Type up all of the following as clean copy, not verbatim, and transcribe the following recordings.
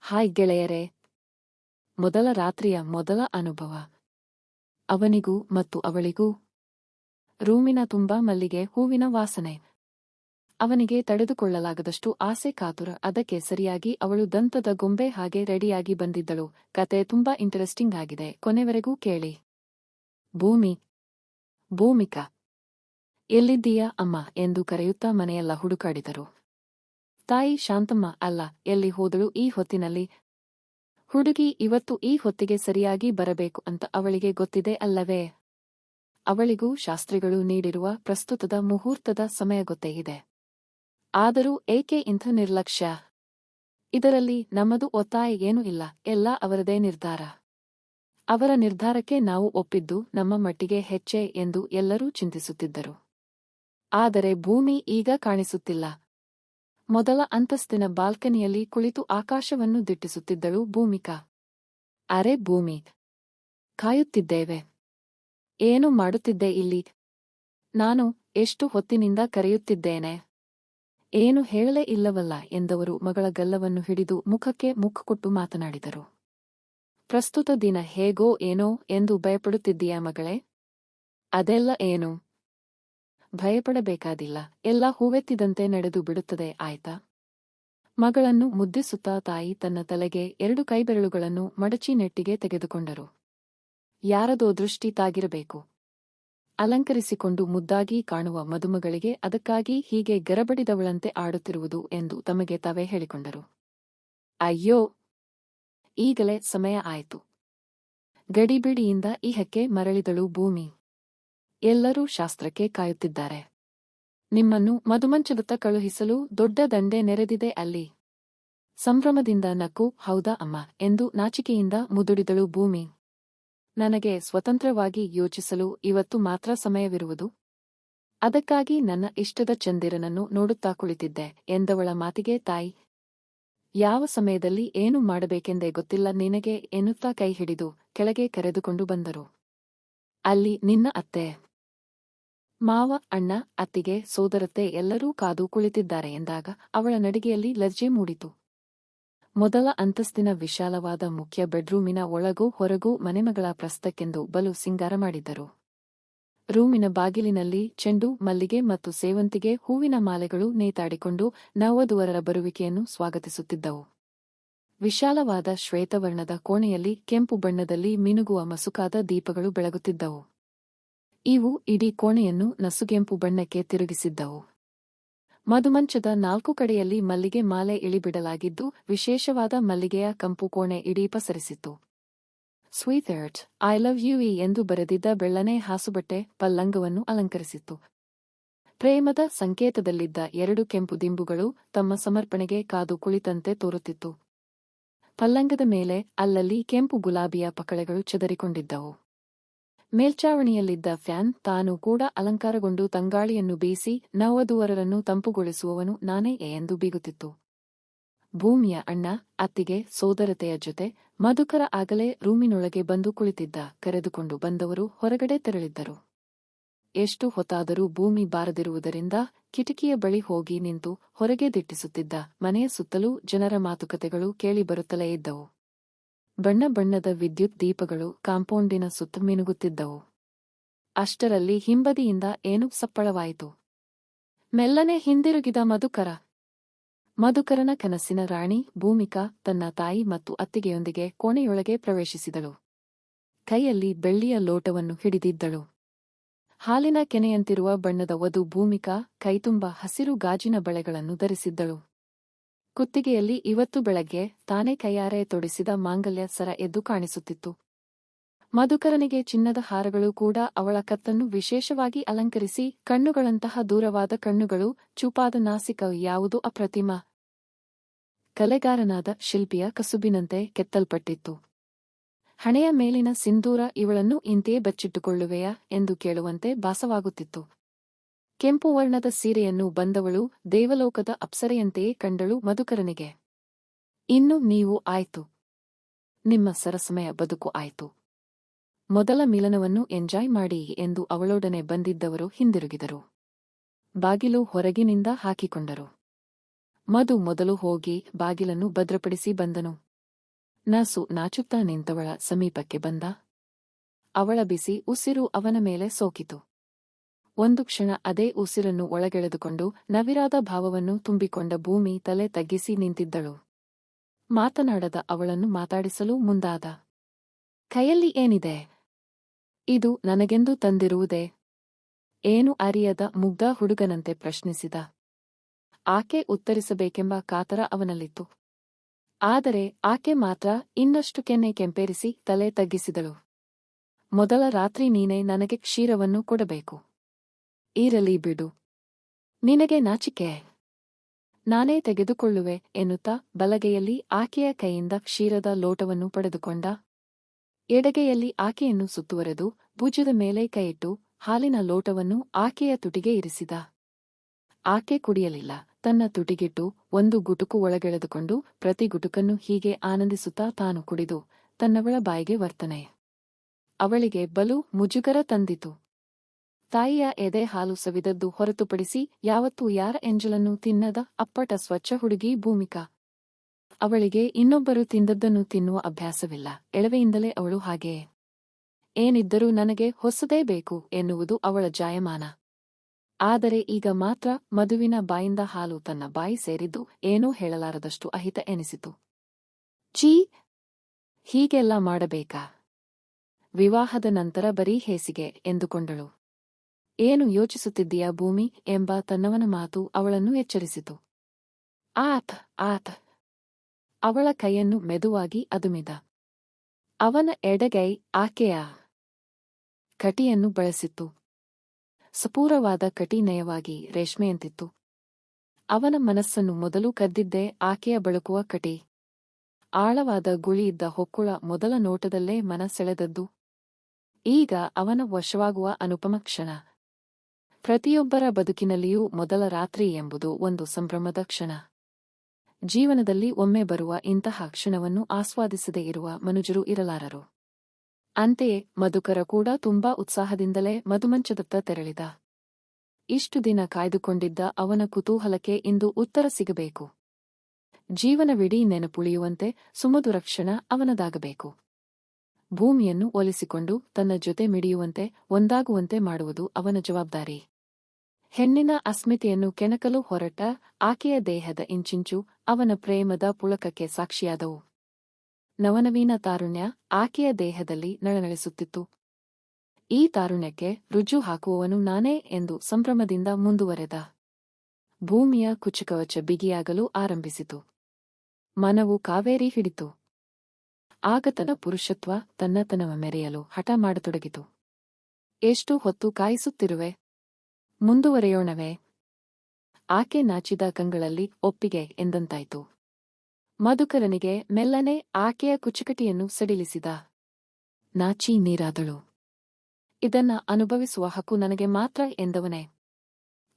Hi ಗೆಳೆಯರೇ. ಮೊದಲ ರಾತ್ರಿಯ ಮೊದಲ ಅನುಭವ. ಅವನಿಗೂ ಮತ್ತು ಅವಳಿಗೂ. ರೂಮಿನ ತುಂಬಾ ಮಲ್ಲಿಗೆ ಹೂವಿನ ವಾಸನೆ. ಅವನಿಗೆ ತಡೆದುಕೊಳ್ಳಲಾಗದಷ್ಟು ಆಸೆ ಕಾತುರ. ಅದಕ್ಕೆ ಸರಿಯಾಗಿ ಅವಳು ದಂತದ ಗೊಂಬೆ ಹಾಗೆ ರೆಡಿಯಾಗಿ ಬಂದಿದ್ದಳು. ಕತೆ ತುಂಬಾ ಇಂಟರೆಸ್ಟಿಂಗ್ ಆಗಿದೆ, ಕೊನೆವರೆಗೂ ಕೇಳಿ. ಭೂಮಿಕಾ. ಎಲ್ಲಿದ್ದೀಯಾ ಅಮ್ಮ ಎಂದು ಕರೆಯುತ್ತಾ ಮನೆಯೆಲ್ಲ ಹುಡುಕಾಡಿದರು. ತಾಯಿ ಶಾಂತಮ್ಮ ಅಲ್ಲ, ಎಲ್ಲಿ ಹೋದಳು ಈ ಹೊತ್ತಿನಲ್ಲಿ? ಹುಡುಗಿ ಇವತ್ತು ಈ ಹೊತ್ತಿಗೆ ಸರಿಯಾಗಿ ಬರಬೇಕು ಅಂತ ಅವಳಿಗೆ ಗೊತ್ತಿದೆ ಅಲ್ಲವೇ? ಅವಳಿಗೂ ಶಾಸ್ತ್ರಿಗಳು ನೀಡಿರುವ ಪ್ರಸ್ತುತದ ಮುಹೂರ್ತದ ಸಮಯ ಗೊತ್ತೇ ಇದೆ. ಆದರೂ ಏಕೆ ಇಂಥ ನಿರ್ಲಕ್ಷ್ಯ? ಇದರಲ್ಲಿ ನಮ್ಮದು ಒತ್ತಾಯ ಏನೂ ಇಲ್ಲ, ಎಲ್ಲ ಅವರದೇ ನಿರ್ಧಾರ. ಅವರ ನಿರ್ಧಾರಕ್ಕೆ ನಾವು ಒಪ್ಪಿದ್ದು ನಮ್ಮ ಮಟ್ಟಿಗೆ ಹೆಚ್ಚೆ ಎಂದು ಎಲ್ಲರೂ ಚಿಂತಿಸುತ್ತಿದ್ದರು. ಆದರೆ ಭೂಮಿ ಈಗ ಕಾಣಿಸುತ್ತಿಲ್ಲ. ಮೊದಲ ಅಂತಸ್ತಿನ ಬಾಲ್ಕನಿಯಲ್ಲಿ ಕುಳಿತು ಆಕಾಶವನ್ನು ದಿಟ್ಟಿಸುತ್ತಿದ್ದಳು ಭೂಮಿಕಾ. ಅರೆ ಭೂಮಿ, ಕಾಯುತ್ತಿದ್ದೇವೆ. ಏನು ಮಾಡುತ್ತಿದ್ದೆ ಇಲ್ಲಿ? ನಾನು ಎಷ್ಟು ಹೊತ್ತಿನಿಂದ ಕರೆಯುತ್ತಿದ್ದೇನೆ. ಏನು ಹೇಳಲೇ ಇಲ್ಲವಲ್ಲ ಎಂದವರು ಮಗಳ ಗಲ್ಲವನ್ನು ಹಿಡಿದು ಮುಖಕ್ಕೆ ಮುಖ ಕೊಟ್ಟು ಮಾತನಾಡಿದರು. ಪ್ರಸ್ತುತ ದಿನ ಹೇಗೋ ಏನೋ ಎಂದು ಭಯಪಡುತ್ತಿದ್ದೀಯಾ ಮಗಳೇ? ಅದೆಲ್ಲ ಏನು ಭಯಪಡಬೇಕಾದಿಲ್ಲ, ಎಲ್ಲ ಹೂವೆತ್ತಿದಂತೆ ನಡೆದು ಬಿಡುತ್ತದೆ, ಆಯ್ತಾ? ಮಗಳನ್ನು ಮುದ್ದಿಸುತ್ತಾ ತಾಯಿ ತನ್ನ ತಲೆಗೆ 2 ಕೈಬೆರಳುಗಳನ್ನು ಮಡಚಿ ನೆಟ್ಟಿಗೆ ತೆಗೆದುಕೊಂಡರು. ಯಾರದೋ ದೃಷ್ಟಿ ತಾಗಿರಬೇಕು. ಅಲಂಕರಿಸಿಕೊಂಡು ಮುದ್ದಾಗಿ ಕಾಣುವ ಮದುಮಗಳಿಗೆ ಅದಕ್ಕಾಗಿ ಹೀಗೆ ಗರಬಡಿದವಳಂತೆ ಆಡುತ್ತಿರುವುದು ಎಂದು ತಮಗೆ ತಾವೇ ಹೇಳಿಕೊಂಡರು. ಅಯ್ಯೋ, ಈಗಲೇ ಸಮಯ ಆಯಿತು. ಗಡಿಬಿಡಿಯಿಂದ ಇಹಕ್ಕೆ ಮರಳಿದಳು ಭೂಮಿ. ಎಲ್ಲರೂ ಶಾಸ್ತ್ರಕ್ಕೆ ಕಾಯುತ್ತಿದ್ದಾರೆ. ನಿಮ್ಮನ್ನು ಮದುಮಂಚದತ್ತ ಕಳುಹಿಸಲು ದೊಡ್ಡ ದಂಡೆ ನೆರೆದಿದೆ ಅಲ್ಲಿ. ಸಂಭ್ರಮದಿಂದ ನಕ್ಕು ಹೌದಾ ಅಮ್ಮ ಎಂದು ನಾಚಿಕೆಯಿಂದ ಮುದುಡಿದಳು ಭೂಮಿ. ನನಗೆ ಸ್ವತಂತ್ರವಾಗಿ ಯೋಚಿಸಲು ಇವತ್ತು ಮಾತ್ರ ಸಮಯವಿರುವುದು. ಅದಕ್ಕಾಗಿ ನನ್ನ ಇಷ್ಟದ ಚಂದಿರನನ್ನು ನೋಡುತ್ತಾ ಕುಳಿತಿದ್ದೆ ಎಂದವಳ ಮಾತಿಗೆ ತಾಯಿ, ಯಾವ ಸಮಯದಲ್ಲಿ ಏನು ಮಾಡಬೇಕೆಂದೇ ಗೊತ್ತಿಲ್ಲ ನಿನಗೆ ಎನ್ನುತ್ತಾ ಕೈ ಹಿಡಿದು ಕೆಳಗೆ ಕರೆದುಕೊಂಡು ಬಂದರು. ಅಲ್ಲಿ ನಿನ್ನ ಅತ್ತೆ, ಮಾವ, ಅಣ್ಣ, ಅತ್ತಿಗೆ, ಸೋದರತ್ತೆ ಎಲ್ಲರೂ ಕಾದು ಕುಳಿತಿದ್ದಾರೆ ಎಂದಾಗ ಅವಳ ನಡಿಗೆಯಲ್ಲಿ ಲಜ್ಜೆ ಮೂಡಿತು. ಮೊದಲ ಅಂತಸ್ತಿನ ವಿಶಾಲವಾದ ಮುಖ್ಯ ಬೆಡ್ರೂಮಿನ ಒಳಗೂ ಹೊರಗೂ ಮನೆಮಗಳ ಪ್ರಸ್ತಕ್ಕೆಂದು ಬಲು ಸಿಂಗಾರ ಮಾಡಿದ್ದರು. ರೂಮಿನ ಬಾಗಿಲಿನಲ್ಲಿ ಚೆಂಡು, ಮಲ್ಲಿಗೆ ಮತ್ತು ಸೇವಂತಿಗೆ ಹೂವಿನ ಮಾಲೆಗಳು ನೇತಾಡಿಕೊಂಡು ನವವಧುವರರ ಬರುವಿಕೆಯನ್ನು ಸ್ವಾಗತಿಸುತ್ತಿದ್ದವು. ವಿಶಾಲವಾದ ಶ್ವೇತವರ್ಣದ ಕೋಣೆಯಲ್ಲಿ ಕೆಂಪು ಬಣ್ಣದಲ್ಲಿ ಮಿನುಗುವ ಮಸುಕಾದ ದೀಪಗಳು ಬೆಳಗುತ್ತಿದ್ದವು. ಇವು ಇಡೀ ಕೋಣೆಯನ್ನು ನಸುಗೆಂಪು ಬಣ್ಣಕ್ಕೆ ತಿರುಗಿಸಿದ್ದವು. ಮದುಮಂಚದ 4 ಕಡೆಯಲ್ಲಿ ಮಲ್ಲಿಗೆ ಮಾಲೆ ಇಳಿಬಿಡಲಾಗಿದ್ದು ವಿಶೇಷವಾದ ಮಲ್ಲಿಗೆಯ ಕಂಪು ಕೋಣೆ ಇಡೀ ಪಸರಿಸಿತ್ತು. Sweet heart, I love you ಎಂದು ಬರೆದಿದ್ದ ಬೆಳ್ಳನೆ ಹಾಸುಬಟ್ಟೆ ಪಲ್ಲಂಗವನ್ನು ಅಲಂಕರಿಸಿತ್ತು. ಪ್ರೇಮದ ಸಂಕೇತದಲ್ಲಿದ್ದ 2 ಕೆಂಪು ದಿಂಬುಗಳು ತಮ್ಮ ಸಮರ್ಪಣೆಗೆ ಕಾದು ಕುಳಿತಂತೆ ತೋರುತ್ತಿತ್ತು. ಪಲ್ಲಂಗದ ಮೇಲೆ ಅಲ್ಲಲ್ಲಿ ಕೆಂಪು ಗುಲಾಬಿಯ ಪಕಳೆಗಳು ಚದರಿಕೊಂಡಿದ್ದವು. ಮೇಲ್ಚಾವಣಿಯಲ್ಲಿದ್ದ ಫ್ಯಾನ್ ತಾನು ಕೂಡ ಅಲಂಕಾರಗೊಂಡು ತಂಗಾಳಿಯನ್ನು ಬೀಸಿ ನವವಧುವರರನ್ನು ತಂಪುಗೊಳಿಸುವವನು ನಾನೇ ಎಂದು ಬೀಗುತ್ತಿತ್ತು. ಭೂಮಿಯ ಅಣ್ಣ, ಅತ್ತಿಗೆ, ಸೋದರತೆಯ ಜೊತೆ ಮಧುಕರ ಆಗಲೇ ರೂಮಿನೊಳಗೆ ಬಂದು ಕುಳಿತಿದ್ದ. ಕರೆದುಕೊಂಡು ಬಂದವರು ಹೊರಗಡೆ ತೆರಳಿದ್ದರು. ಎಷ್ಟು ಹೊತ್ತಾದರೂ ಭೂಮಿ ಬಾರದಿರುವುದರಿಂದ ಕಿಟಕಿಯ ಬಳಿ ಹೋಗಿ ನಿಂತು ಹೊರಗೆ ದಿಟ್ಟಿಸುತ್ತಿದ್ದ. ಮನೆಯ ಸುತ್ತಲೂ ಜನರ ಮಾತುಕತೆಗಳು ಕೇಳಿಬರುತ್ತಲೇ ಇದ್ದವು. ಬಣ್ಣ ಬಣ್ಣದ ವಿದ್ಯುತ್ ದೀಪಗಳು ಕಾಂಪೌಂಡಿನ ಸುತ್ತ ಮಿನುಗುತ್ತಿದ್ದವು. ಅಷ್ಟರಲ್ಲಿ ಹಿಂಬದಿಯಿಂದ ಏನೋ ಸಪ್ಪಳವಾಯಿತು. ಮೆಲ್ಲನೆ ಹಿಂದಿರುಗಿದ ಮಧುಕರನ ಕನಸಿನ ರಾಣಿ ಭೂಮಿಕಾ ತನ್ನ ತಾಯಿ ಮತ್ತು ಅತ್ತಿಗೆಯೊಂದಿಗೆ ಕೋಣೆಯೊಳಗೆ ಪ್ರವೇಶಿಸಿದಳು. ಕೈಯಲ್ಲಿ ಬೆಳ್ಳಿಯ ಲೋಟವನ್ನು ಹಿಡಿದಿದ್ದಳು. ಹಾಲಿನ ಕೆನೆಯಂತಿರುವ ಬಣ್ಣದ ವಧು ಭೂಮಿಕಾ ಕೈತುಂಬ ಹಸಿರು ಗಾಜಿನ ಬಳೆಗಳನ್ನು ಧರಿಸಿದ್ದಳು. ಕುತ್ತಿಗೆಯಲ್ಲಿ ಇವತ್ತು ಬೆಳಗ್ಗೆ ತಾನೇ ಕೈಯಾರೆ ತೊಡಿಸಿದ ಮಾಂಗಲ್ಯ ಸರ ಎದ್ದು ಕಾಣಿಸುತ್ತಿತ್ತು. ಮಧುಕರನಿಗೆ ಚಿನ್ನದ ಹಾರಗಳು ಕೂಡ ಅವಳ ಕತ್ತನ್ನು ವಿಶೇಷವಾಗಿ ಅಲಂಕರಿಸಿ ಕಣ್ಣುಗಳಂತಹ ದೂರವಾದ ಕಣ್ಣುಗಳು, ಚೂಪಾದ ನಾಸಿಕ, ಯಾವುದೋ ಅಪ್ರತಿಮ ಕಲೆಗಾರನಾದ ಶಿಲ್ಪಿಯ ಕಸುಬಿನಂತೆ ಕೆತ್ತಲ್ಪಟ್ಟಿತ್ತು. ಹಣೆಯ ಮೇಲಿನ ಸಿಂಧೂರ ಇವಳನ್ನು ಇಂತೆಯೇ ಬಚ್ಚಿಟ್ಟುಕೊಳ್ಳುವೆಯಾ ಎಂದು ಕೇಳುವಂತೆ ಭಾಸವಾಗುತ್ತಿತ್ತು. ಕೆಂಪು ವರ್ಣದ ಸೀರೆಯನ್ನು ಬಂದವಳು ದೇವಲೋಕದ ಅಪ್ಸರೆಯಂತೆಯೇ ಕಂಡಳು ಮಧುಕರನಿಗೆ. ಇನ್ನು ನೀವು ಆಯ್ತು, ನಿಮ್ಮ ಸರಸಮಯ ಬದುಕು ಆಯ್ತು. ಮೊದಲ ಮಿಲನವನ್ನು ಎಂಜಾಯ್ ಮಾಡಿ ಎಂದು ಅವಳೊಡನೆ ಬಂದಿದ್ದವರು ಹಿಂದಿರುಗಿದರು. ಬಾಗಿಲು ಹೊರಗಿನಿಂದ ಹಾಕಿಕೊಂಡರು. ಮಧು ಮೊದಲು ಹೋಗಿ ಬಾಗಿಲನ್ನು ಭದ್ರಪಡಿಸಿ ಬಂದನು. ನಸು ನಾಚುತ್ತಾ ನಿಂತವಳ ಸಮೀಪಕ್ಕೆ ಬಂದ. ಅವಳ ಬಿಸಿ ಉಸಿರು ಅವನ ಮೇಲೆ ಸೋಕಿತು. ಒಂದು ಕ್ಷಣ ಅದೇ ಉಸಿರನ್ನು ಒಳಗೆಳೆದುಕೊಂಡು ನವಿರಾದ ಭಾವವನ್ನು ತುಂಬಿಕೊಂಡ ಭೂಮಿ ತಲೆ ತಗ್ಗಿಸಿ ನಿಂತಿದ್ದಳು. ಮಾತನಾಡದ ಅವಳನ್ನು ಮಾತಾಡಿಸಲು ಮುಂದಾದ. ಕೈಯಲ್ಲಿ ಏನಿದೆ? ಇದು ನನಗೆಂದು ತಂದಿರುವುದೇ? ಏನು ಅರಿಯದ ಮುಗ್ಧ ಹುಡುಗನಂತೆ ಪ್ರಶ್ನಿಸಿದ. ಆಕೆ ಉತ್ತರಿಸಬೇಕೆಂಬ ಕಾತರ ಅವನಲ್ಲಿತ್ತು. ಆದರೆ ಆಕೆ ಮಾತ್ರ ಇನ್ನಷ್ಟು ಕೆನ್ನೆ ಕೆಂಪೇರಿಸಿ ತಲೆ ತಗ್ಗಿಸಿದಳು. ಮೊದಲ ರಾತ್ರಿ ನೀನೇ ನನಗೆ ಕ್ಷೀರವನ್ನು ಕೊಡಬೇಕು. ಇರಲಿ ಬಿಡು. ನಿನಗೆ ನಾಚಿಕೆ? ನಾನೇ ತೆಗೆದುಕೊಳ್ಳುವೆ ಎನ್ನುತ್ತಾ ಬಲಗೈಯಲ್ಲಿ ಆಕೆಯ ಕೈಯಿಂದ ಕ್ಷೀರದ ಲೋಟವನ್ನು ಪಡೆದುಕೊಂಡ. ಎಡಗೈಯಲ್ಲಿ ಆಕೆಯನ್ನು ಸುತ್ತುವರೆದು ಭುಜದ ಮೇಲೆ ಕೈಯಿಟ್ಟು ಹಾಲಿನ ಲೋಟವನ್ನು ಆಕೆಯ ತುಟಿಗೆ ಇರಿಸಿದ. ಆಕೆ ಕುಡಿಯಲಿಲ್ಲ. ತನ್ನ ತುಟಿಗಿಟ್ಟು ಒಂದು ಗುಟುಕು ಒಳಗೆಳೆದುಕೊಂಡು ಪ್ರತಿ ಗುಟುಕನ್ನು ಹೀಗೆ ಆನಂದಿಸುತ್ತಾ ತಾನು ಕುಡಿದು ತನ್ನವಳ ಬಾಯಿಗೆ ವರ್ತನೆ. ಅವಳಿಗೆ ಬಲು ಮುಜುಗರ ತಂದಿತು. ತಾಯಿಯ ಎದೆ ಹಾಲು ಸವಿದದ್ದು ಹೊರತುಪಡಿಸಿ ಯಾವತ್ತೂ ಯಾರ ಎಂಜಲನ್ನೂ ತಿನ್ನದ ಅಪ್ಪಟ ಸ್ವಚ್ಛ ಹುಡುಗಿ ಭೂಮಿಕಾ. ಅವಳಿಗೆ ಇನ್ನೊಬ್ಬರು ತಿಂದದ್ದನ್ನು ತಿನ್ನುವ ಅಭ್ಯಾಸವಿಲ್ಲ. ಎಳವೆಯಿಂದಲೇ ಅವಳು ಹಾಗೆಯೇ. ಏನಿದ್ದರೂ ನನಗೆ ಹೊಸದೇ ಬೇಕು ಎನ್ನುವುದು ಅವಳ ಜಾಯಮಾನ. ಆದರೆ ಈಗ ಮಾತ್ರ ಮಧುವಿನ ಬಾಯಿಂದ ಹಾಲು ತನ್ನ ಬಾಯಿ ಸೇರಿದ್ದು ಏನೂ ಹೇಳಲಾರದಷ್ಟು ಅಹಿತ ಎನಿಸಿತು. ಛೀ, ಹೀಗೆಲ್ಲ ಮಾಡಬೇಕಾ? ವಿವಾಹದ ನಂತರ ಬರೀ ಹೇಸಿಗೆ ಎಂದುಕೊಂಡಳು. ಏನು ಯೋಚಿಸುತ್ತಿದ್ದೀಯಾ ಭೂಮಿ ಎಂಬ ತನ್ನವನ ಮಾತು ಅವಳನ್ನು ಎಚ್ಚರಿಸಿತು. ಆತ್ ಅವಳ ಕೈಯನ್ನು ಮೆದುವಾಗಿ ಅದುಮಿದ. ಅವನ ಎಡಗೈ ಆಕೆಯ ಕಟಿಯನ್ನು ಬಳಸಿತ್ತು. ಸಪೂರವಾದ ಕಟಿ ನಯವಾಗಿ ರೇಷ್ಮೆಯಂತಿತ್ತು. ಅವನ ಮನಸ್ಸನ್ನು ಮೊದಲು ಕದ್ದಿದ್ದೇ ಆಕೆಯ ಬಳುಕುವ ಕಟಿ. ಆಳವಾದ ಗುಳಿಯಿದ್ದ ಹೊಕ್ಕುಳ ಮೊದಲ ನೋಟದಲ್ಲೇ ಮನ ಸೆಳೆದದ್ದು. ಈಗ ಅವನ ವಶವಾಗುವ ಅನುಪಮ ಕ್ಷಣ. ಪ್ರತಿಯೊಬ್ಬರ ಬದುಕಿನಲ್ಲಿಯೂ ಮೊದಲ ರಾತ್ರಿ ಎಂಬುದು ಒಂದು ಸಂಭ್ರಮದ ಕ್ಷಣ. ಜೀವನದಲ್ಲಿ ಒಮ್ಮೆ ಬರುವ ಇಂತಹ ಕ್ಷಣವನ್ನು ಆಸ್ವಾದಿಸದೇ ಇರುವ ಮನುಜರು ಇರಲಾರರು. ಅಂತೆಯೇ ಮಧುಕರ ಕೂಡ ತುಂಬಾ ಉತ್ಸಾಹದಿಂದಲೇ ಮಧುಮಂಚದತ್ತ ತೆರಳಿದ. ಇಷ್ಟು ದಿನ ಕಾಯ್ದುಕೊಂಡಿದ್ದ ಅವನ ಕುತೂಹಲಕ್ಕೆ ಇಂದು ಉತ್ತರ ಸಿಗಬೇಕು. ಜೀವನವಿಡೀ ನೆನಪುಳಿಯುವಂತೆ ಸುಮಧುರ ಕ್ಷಣ ಅವನದಾಗಬೇಕು. ಭೂಮಿಯನ್ನು ಒಲಿಸಿಕೊಂಡು ತನ್ನ ಜೊತೆ ಮಿಡಿಯುವಂತೆ ಒಂದಾಗುವಂತೆ ಮಾಡುವುದು ಅವನ ಜವಾಬ್ದಾರಿ. ಹೆಣ್ಣಿನ ಅಸ್ಮಿತೆಯನ್ನು ಕೆಣಕಲು ಹೊರಟ ಆಕೆಯ ದೇಹದ ಇಂಚಿಂಚು ಅವನ ಪ್ರೇಮದ ಪುಳಕಕ್ಕೆ ಸಾಕ್ಷಿಯಾದವು. ನವನವೀನ ತಾರುಣ್ಯ ಆಕೆಯ ದೇಹದಲ್ಲಿ ನಳನಳಿಸುತ್ತಿತ್ತು. ಈ ತಾರುಣ್ಯಕ್ಕೆ ರುಜು ಹಾಕುವವನು ನಾನೇ ಎಂದು ಸಂಭ್ರಮದಿಂದ ಮುಂದುವರೆದ. ಭೂಮಿಯ ಕುಚಕವಚ ಬಿಗಿಯಾಗಲು ಆರಂಭಿಸಿತು. ಮನವು ಕಾವೇರಿ ಹಿಡಿತು. ಆಗ ತನ್ನ ಪುರುಷತ್ವ ತನ್ನತನವ ಮೆರೆಯಲು ಹಠ ಮಾಡತೊಡಗಿತು. ಎಷ್ಟು ಹೊತ್ತು ಕಾಯಿಸುತ್ತಿರುವೆ? ಮುಂದುವರೆಯೋಣವೇ? ಆಕೆ ನಾಚಿದ ಕಂಗಳಲ್ಲಿ ಒಪ್ಪಿಗೆ ಎಂದಂತಾಯ್ತು. ಮಧುಕರನಿಗೆ ಮೆಲ್ಲನೆ ಆಕೆಯ ಕುಚಕಟಿಯನ್ನು ಸಡಿಲಿಸಿದ. ನಾಚಿ ನೀರಾದಳು. ಇದನ್ನ ಅನುಭವಿಸುವ ಹಕ್ಕು ನನಗೆ ಮಾತ್ರ ಎಂದವನೇ.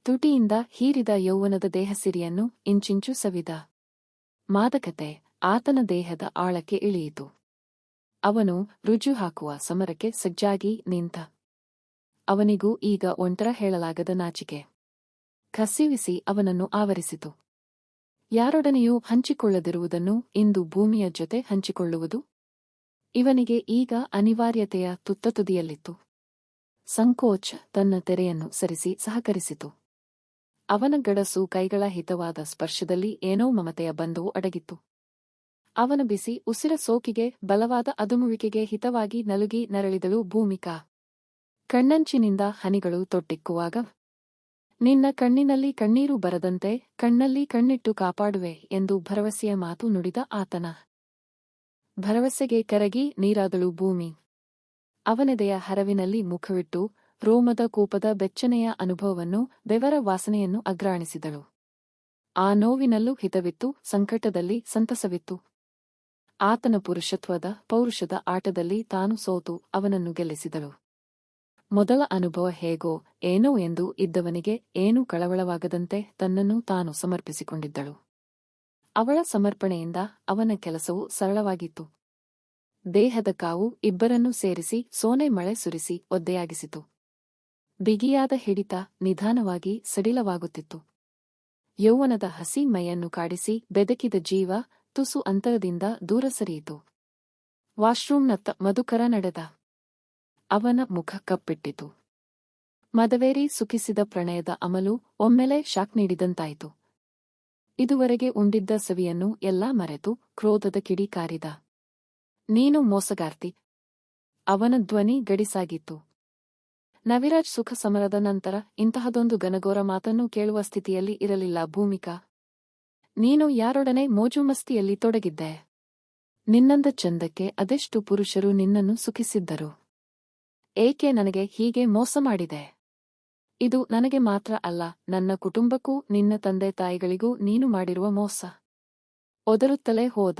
ತುಟಿಯಿಂದ ಹೀರಿದ ಯೌವನದ ದೇಹಸಿರಿಯನ್ನು ಇಂಚಿಂಚು ಸವಿದ. ಮಾದಕತೆ ಆತನ ದೇಹದ ಆಳಕ್ಕೆ ಇಳಿಯಿತು. ಅವನು ರುಜು ಹಾಕುವ ಸಮರಕ್ಕೆ ಸಜ್ಜಾಗಿ ನಿಂತ. ಅವನಿಗೂ ಈಗ ಒಂಟರ ಹೇಳಲಾಗದ ನಾಚಿಕೆ ಕಸಿವಿಸಿ ಅವನನ್ನು ಆವರಿಸಿತು. ಯಾರೊಡನೆಯೂ ಹಂಚಿಕೊಳ್ಳದಿರುವುದನ್ನು ಇಂದು ಭೂಮಿಯ ಜೊತೆ ಹಂಚಿಕೊಳ್ಳುವುದು ಇವನಿಗೆ ಈಗ ಅನಿವಾರ್ಯತೆಯ ತುತ್ತತುದಿಯಲ್ಲಿತ್ತು. ಸಂಕೋಚ ತನ್ನ ತೆರೆಯನ್ನು ಸರಿಸಿ ಸಹಕರಿಸಿತು. ಅವನ ಗಡಸು ಕೈಗಳ ಹಿತವಾದ ಸ್ಪರ್ಶದಲ್ಲಿ ಏನೋ ಮಮತೆಯ ಬಂಧವು ಅಡಗಿತ್ತು. ಅವನ ಬಿಸಿ ಉಸಿರ ಸೋಕಿಗೆ ಬಲವಾದ ಅದುಮುವಿಕೆಗೆ ಹಿತವಾಗಿ ನಲುಗಿ ನರಳಿದಳು ಭೂಮಿಕಾ. ಕಣ್ಣಂಚಿನಿಂದ ಹನಿಗಳು ತೊಟ್ಟಿಕ್ಕುವಾಗ ನಿನ್ನ ಕಣ್ಣಿನಲ್ಲಿ ಕಣ್ಣೀರು ಬರದಂತೆ ಕಣ್ಣಲ್ಲಿ ಕಣ್ಣಿಟ್ಟು ಕಾಪಾಡುವೆ ಎಂದು ಭರವಸೆಯ ಮಾತು ನುಡಿದ ಆತನ ಭರವಸೆಗೆ ಕರಗಿ ನೀರಾದಳು ಭೂಮಿ. ಅವನೆದೆಯ ಹರವಿನಲ್ಲಿ ಮುಖವಿಟ್ಟು ರೋಮದ ಕೂಪದ ಬೆಚ್ಚನೆಯ ಅನುಭವವನ್ನು ಬೆವರ ವಾಸನೆಯನ್ನು ಅಗ್ರಾಣಿಸಿದಳು. ಆ ನೋವಿನಲ್ಲೂ ಹಿತವಿತ್ತು, ಸಂಕಟದಲ್ಲಿ ಸಂತಸವಿತ್ತು. ಆತನ ಪುರುಷತ್ವದ ಪೌರುಷದ ಆಟದಲ್ಲಿ ತಾನು ಸೋತು ಅವನನ್ನು ಗೆಲ್ಲಿಸಿದಳು. ಮೊದಲ ಅನುಭವ ಹೇಗೋ ಏನೋ ಎಂದು ಇದ್ದವನಿಗೆ ಏನೂ ಕಳವಳವಾಗದಂತೆ ತನ್ನನ್ನು ತಾನು ಸಮರ್ಪಿಸಿಕೊಂಡಿದ್ದಳು. ಅವಳ ಸಮರ್ಪಣೆಯಿಂದ ಅವನ ಕೆಲಸವು ಸರಳವಾಗಿತ್ತು. ದೇಹದ ಕಾವು ಇಬ್ಬರನ್ನೂ ಸೇರಿಸಿ ಸೋನೆ ಮಳೆ ಸುರಿಸಿ ಒದ್ದೆಯಾಗಿಸಿತು. ಬಿಗಿಯಾದ ಹಿಡಿತ ನಿಧಾನವಾಗಿ ಸಡಿಲವಾಗುತ್ತಿತ್ತು. ಯೌವನದ ಹಸಿ ಮೈಯನ್ನು ಕಾಡಿಸಿ ಬೆದಕಿದ ಜೀವ ತುಸು ಅಂತರದಿಂದ ದೂರ ಸರಿಯಿತು. ವಾಶ್ರೂಮ್ನತ್ತ ಮಧುಕರ ನಡೆದ. ಅವನ ಮುಖ ಕಪ್ಪಿಟ್ಟಿತು. ಮದವೇರಿ ಸುಖಿಸಿದ ಪ್ರಣಯದ ಅಮಲು ಒಮ್ಮೆಲೆ ಶಾಕ್ ನೀಡಿದಂತಾಯಿತು. ಇದುವರೆಗೆ ಉಂಡಿದ್ದ ಸವಿಯನ್ನು ಎಲ್ಲಾ ಮರೆತು ಕ್ರೋಧದ ಕಿಡಿ ಕಾರಿದ. ನೀನು ಮೋಸಗಾರ್ತಿ. ಅವನ ಧ್ವನಿ ಗಡಿಸಾಗಿತ್ತು. ನವಿರಾಜ್ ಸುಖ ಸಮರದ ನಂತರ ಇಂತಹದೊಂದು ಘನಘೋರ ಮಾತನ್ನು ಕೇಳುವ ಸ್ಥಿತಿಯಲ್ಲಿ ಇರಲಿಲ್ಲ. ಭೂಮಿಕಾ, ನೀನು ಯಾರೊಡನೆ ಮೋಜುಮಸ್ತಿಯಲ್ಲಿ ತೊಡಗಿದ್ದೆ? ನಿನ್ನಂದ ಚಂದಕ್ಕೆ ಅದೆಷ್ಟು ಪುರುಷರು ನಿನ್ನನ್ನು ಸುಖಿಸಿದ್ದರು. ಏಕೆ ನನಗೆ ಹೀಗೆ ಮೋಸ ಮಾಡಿದೆ? ಇದು ನನಗೆ ಮಾತ್ರ ಅಲ್ಲ, ನನ್ನ ಕುಟುಂಬಕ್ಕೂ ನಿನ್ನ ತಂದೆ ತಾಯಿಗಳಿಗೂ ನೀನು ಮಾಡಿರುವ ಮೋಸ. ಒದರುತ್ತಲೇ ಹೋದ.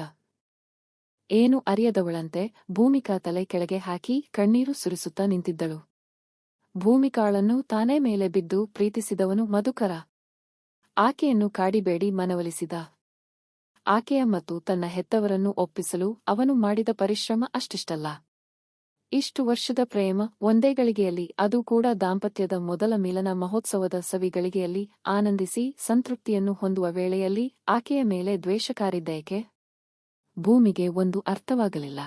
ಏನು ಅರಿಯದವಳಂತೆ ಭೂಮಿಕಾ ತಲೆ ಕೆಳಗೆ ಹಾಕಿ ಕಣ್ಣೀರು ಸುರಿಸುತ್ತಾ ನಿಂತಿದ್ದಳು. ಭೂಮಿಕಾಳನ್ನು ತಾನೇ ಮೇಲೆ ಬಿದ್ದು ಪ್ರೀತಿಸಿದವನು ಮಧುಕರ. ಆಕೆಯನ್ನು ಕಾಡಿಬೇಡಿ ಮನವೊಲಿಸಿದ. ಆಕೆಯ ಮತ್ತು ತನ್ನ ಹೆತ್ತವರನ್ನು ಒಪ್ಪಿಸಲು ಅವನು ಮಾಡಿದ ಪರಿಶ್ರಮ ಅಷ್ಟಿಷ್ಟಲ್ಲ. ಇಷ್ಟು ವರ್ಷದ ಪ್ರೇಮ ಒಂದೇ ಗಳಿಗೆಯಲ್ಲಿ, ಅದೂ ಕೂಡ ದಾಂಪತ್ಯದ ಮೊದಲ ಮಿಲನ ಮಹೋತ್ಸವದ ಸವಿಗಳಿಗೆಯಲ್ಲಿ ಆನಂದಿಸಿ ಸಂತೃಪ್ತಿಯನ್ನು ಹೊಂದುವ ವೇಳೆಯಲ್ಲಿ ಆಕೆಯ ಮೇಲೆ ದ್ವೇಷ ಕಾರಿದ್ದೇಕೆ? ಭೂಮಿಗೆ ಒಂದು ಅರ್ಥವಾಗಲಿಲ್ಲ.